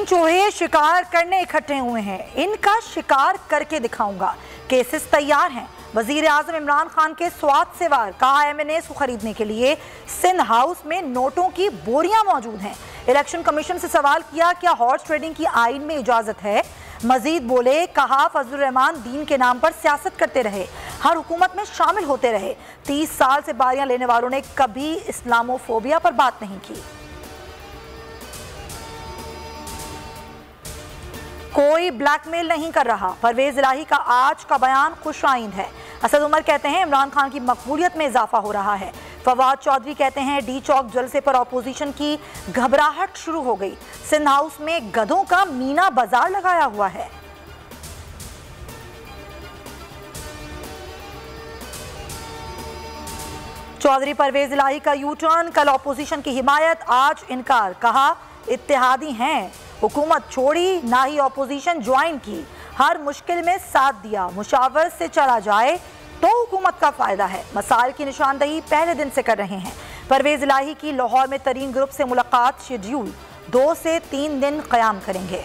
3 चूहे शिकार करने इकट्ठे हुए हैं। इनका शिकार करके दिखाऊंगा। केसेस तैयार हैं। वजीर आजम इमरान खान के स्वाद से वार। कहा M&As को खरीदने के लिए सिंध हाउस में नोटों की बोरियां मौजूद हैं। इलेक्शन कमीशन से सवाल किया, क्या हॉर्स ट्रेडिंग की आइन में इजाजत है? मजीद बोले, कहा फजलुर रहमान दीन के नाम पर सियासत करते रहे, हर हुकूमत में शामिल होते रहे। 30 साल से बारियां लेने वालों ने कभी इस्लामोफोबिया पर बात नहीं की। कोई ब्लैकमेल नहीं कर रहा। परवेज इलाही का आज का बयान खुश आइंद है। असद उमर कहते हैं इमरान खान की मकबूलियत में इजाफा हो रहा है। फवाद चौधरी कहते हैं डी चौक जलसे पर अपोजिशन की घबराहट शुरू हो गई। सिंध हाउस में गधों का मीना बाजार लगाया हुआ है। चौधरी परवेज इलाही का यू टर्न, कल अपोजिशन की हिमायत, आज इनकार। कहा इत्तेहादी हैं, हुकूमत छोड़ी ना ही अपोजिशन ज्वाइन की, हर मुश्किल में साथ दिया। मुशावरत से चला जाए तो हुकूमत का फायदा है। मसाइल की निशानदही पहले दिन से कर रहे हैं। परवेज इलाही की लाहौर में तरीन ग्रुप से मुलाकात शेड्यूल, 2 से 3 दिन क़याम करेंगे।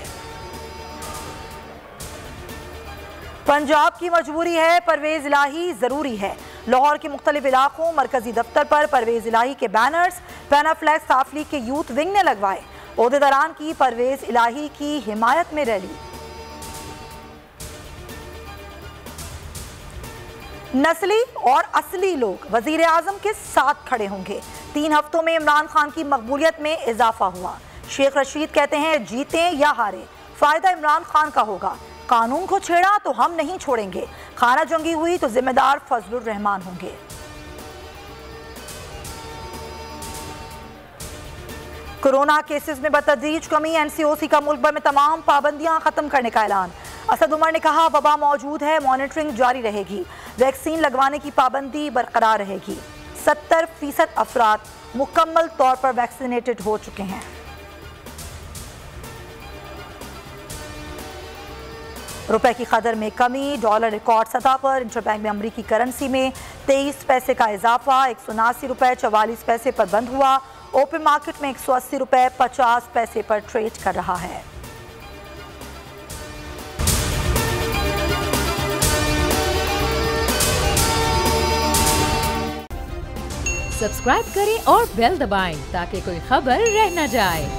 पंजाब की मजबूरी है, परवेज इलाही जरूरी है। लाहौर के मुख्तलिफ इलाकों मरकजी दफ्तर पर परवेज इलाही के बैनर्स पैनाफ्लैक्स साफ लीग के यूथ विंग ने लगवाए। ओहदेदारान की परवेज इलाही की हिमायत में रैली। नस्ली और असली लोग वजीर आजम के साथ खड़े होंगे। 3 हफ्तों में इमरान खान की मकबूलियत में इजाफा हुआ। शेख रशीद कहते हैं जीते या हारे फायदा इमरान खान का होगा। कानून को छेड़ा तो हम नहीं छोड़ेंगे। खाना जंगी हुई तो जिम्मेदार फजलुर रहमान होंगे। कोरोना केसेस में बतदरीज कमी। NCOC का मुल्क भर में तमाम पाबंदियां खत्म करने का ऐलान। असद उमर ने कहा वबा मौजूद है, मॉनिटरिंग जारी रहेगी। वैक्सीन लगवाने की पाबंदी बरकरार रहेगी। 70% अफराद मुकम्मल तौर पर वैक्सीनेटेड हो चुके हैं। रुपए की कदर में कमी। डॉलर रिकॉर्ड सतह पर। इंटरबैंक में अमरीकी करेंसी में 23 पैसे का इजाफा। 179 रुपए 44 पैसे पर बंद हुआ। ओपन मार्केट में 180 रुपए 50 पैसे पर ट्रेड कर रहा है। सब्सक्राइब करें और बेल दबाएं ताकि कोई खबर रह न जाए।